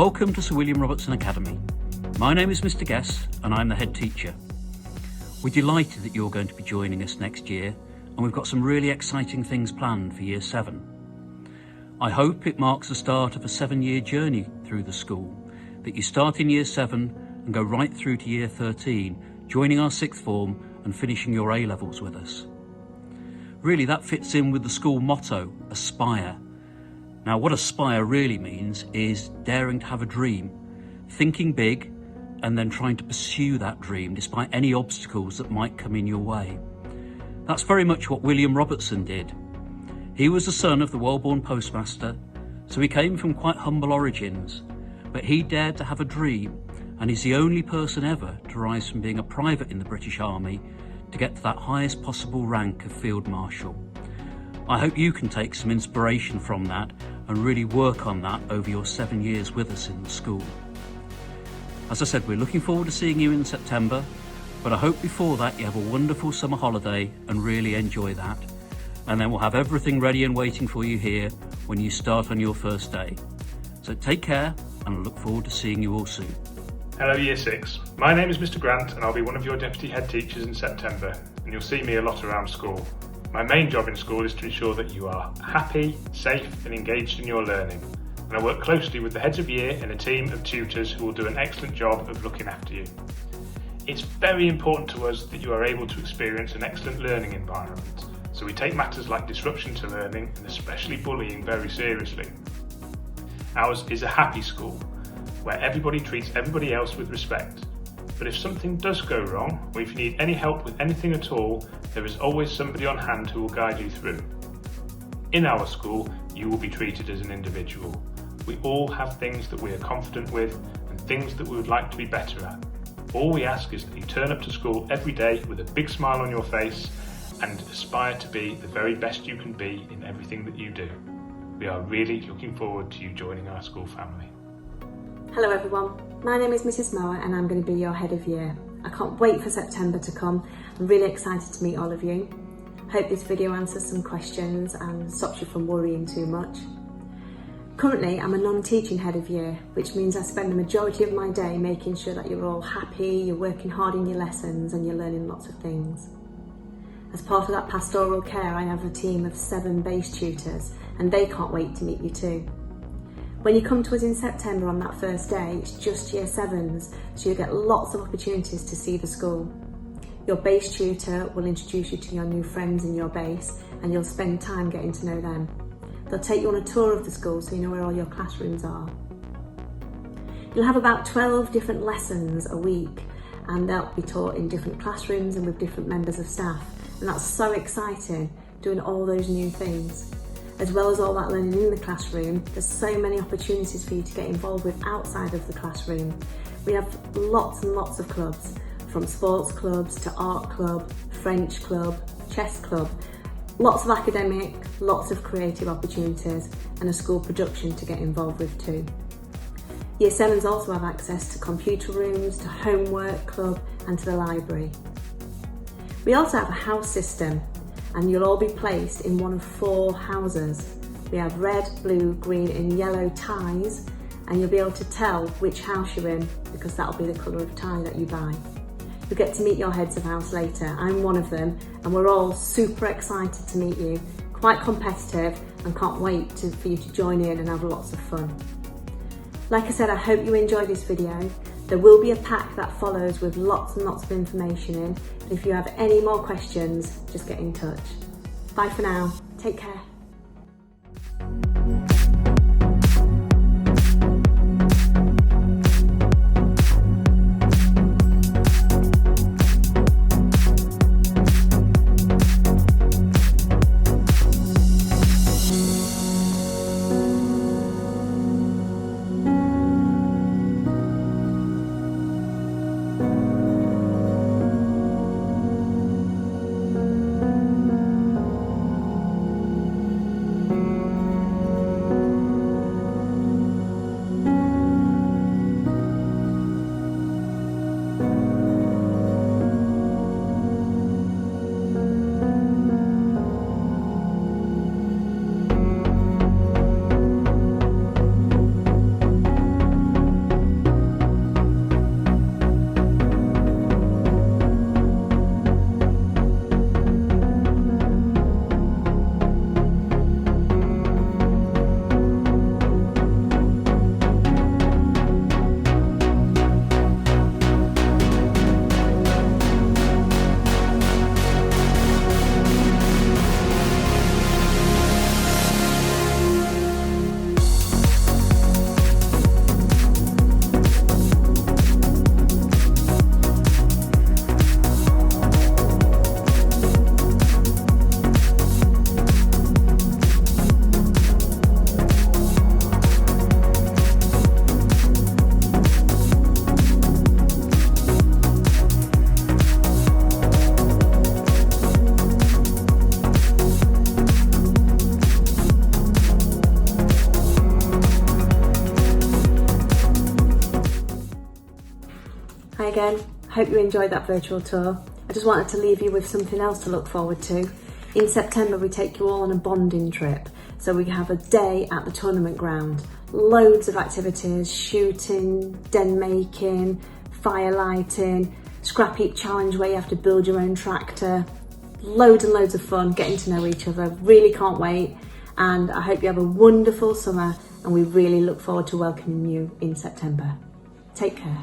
Welcome to Sir William Robertson Academy. My name is Mr. Guess and I'm the head teacher. We're delighted that you're going to be joining us next year, and we've got some really exciting things planned for Year 7. I hope it marks the start of a 7-year journey through the school, that you start in Year 7 and go right through to Year 13, joining our 6th form and finishing your A-levels with us. Really, that fits in with the school motto, Aspire. Now, what Aspire really means is daring to have a dream, thinking big, and then trying to pursue that dream despite any obstacles that might come in your way. That's very much what William Robertson did. He was the son of the well-born postmaster, so he came from quite humble origins, but he dared to have a dream, and is the only person ever to rise from being a private in the British Army to get to that highest possible rank of Field Marshal. I hope you can take some inspiration from that and really work on that over your 7 years with us in the school. As I said, we're looking forward to seeing you in September, but I hope before that you have a wonderful summer holiday and really enjoy that. And then we'll have everything ready and waiting for you here when you start on your first day. So take care, and I look forward to seeing you all soon. Hello Year 6, my name is Mr Grant and I'll be one of your deputy head teachers in September, and you'll see me a lot around school. My main job in school is to ensure that you are happy, safe and engaged in your learning, and I work closely with the heads of year and a team of tutors who will do an excellent job of looking after you. It's very important to us that you are able to experience an excellent learning environment, so we take matters like disruption to learning and especially bullying very seriously. Ours is a happy school, where everybody treats everybody else with respect. But if something does go wrong, or if you need any help with anything at all, there is always somebody on hand who will guide you through. In our school, you will be treated as an individual. We all have things that we are confident with and things that we would like to be better at. All we ask is that you turn up to school every day with a big smile on your face and aspire to be the very best you can be in everything that you do. We are really looking forward to you joining our school family. Hello everyone, my name is Mrs Mower and I'm going to be your head of year. I can't wait for September to come. I'm really excited to meet all of you. Hope this video answers some questions and stops you from worrying too much. Currently I'm a non-teaching head of year, which means I spend the majority of my day making sure that you're all happy, you're working hard in your lessons and you're learning lots of things. As part of that pastoral care, I have a team of 7 base tutors and they can't wait to meet you too. When you come to us in September on that first day, it's just Year 7s, so you'll get lots of opportunities to see the school. Your base tutor will introduce you to your new friends in your base and you'll spend time getting to know them. They'll take you on a tour of the school so you know where all your classrooms are. You'll have about 12 different lessons a week and they'll be taught in different classrooms and with different members of staff, and that's so exciting, doing all those new things. As well as all that learning in the classroom, there's so many opportunities for you to get involved with outside of the classroom. We have lots and lots of clubs, from sports clubs to art club, French club, chess club, lots of academic, lots of creative opportunities and a school production to get involved with too. Year 7s also have access to computer rooms, to homework club and to the library. We also have a house system, and you'll all be placed in one of 4 houses. We have red, blue, green and yellow ties, and you'll be able to tell which house you're in because that'll be the colour of tie that you buy. You'll get to meet your heads of house later. I'm one of them and we're all super excited to meet you, quite competitive and can't wait for you to join in and have lots of fun. Like I said, I hope you enjoyed this video. There will be a pack that follows with lots and lots of information in. And if you have any more questions, just get in touch. Bye for now. Take care. Hi again. Hope you enjoyed that virtual tour. I just wanted to leave you with something else to look forward to. In September, we take you all on a bonding trip. So we have a day at the tournament ground. Loads of activities, shooting, den making, fire lighting, scrap heap challenge where you have to build your own tractor. Loads and loads of fun, getting to know each other. Really can't wait. And I hope you have a wonderful summer, and we really look forward to welcoming you in September. Take care.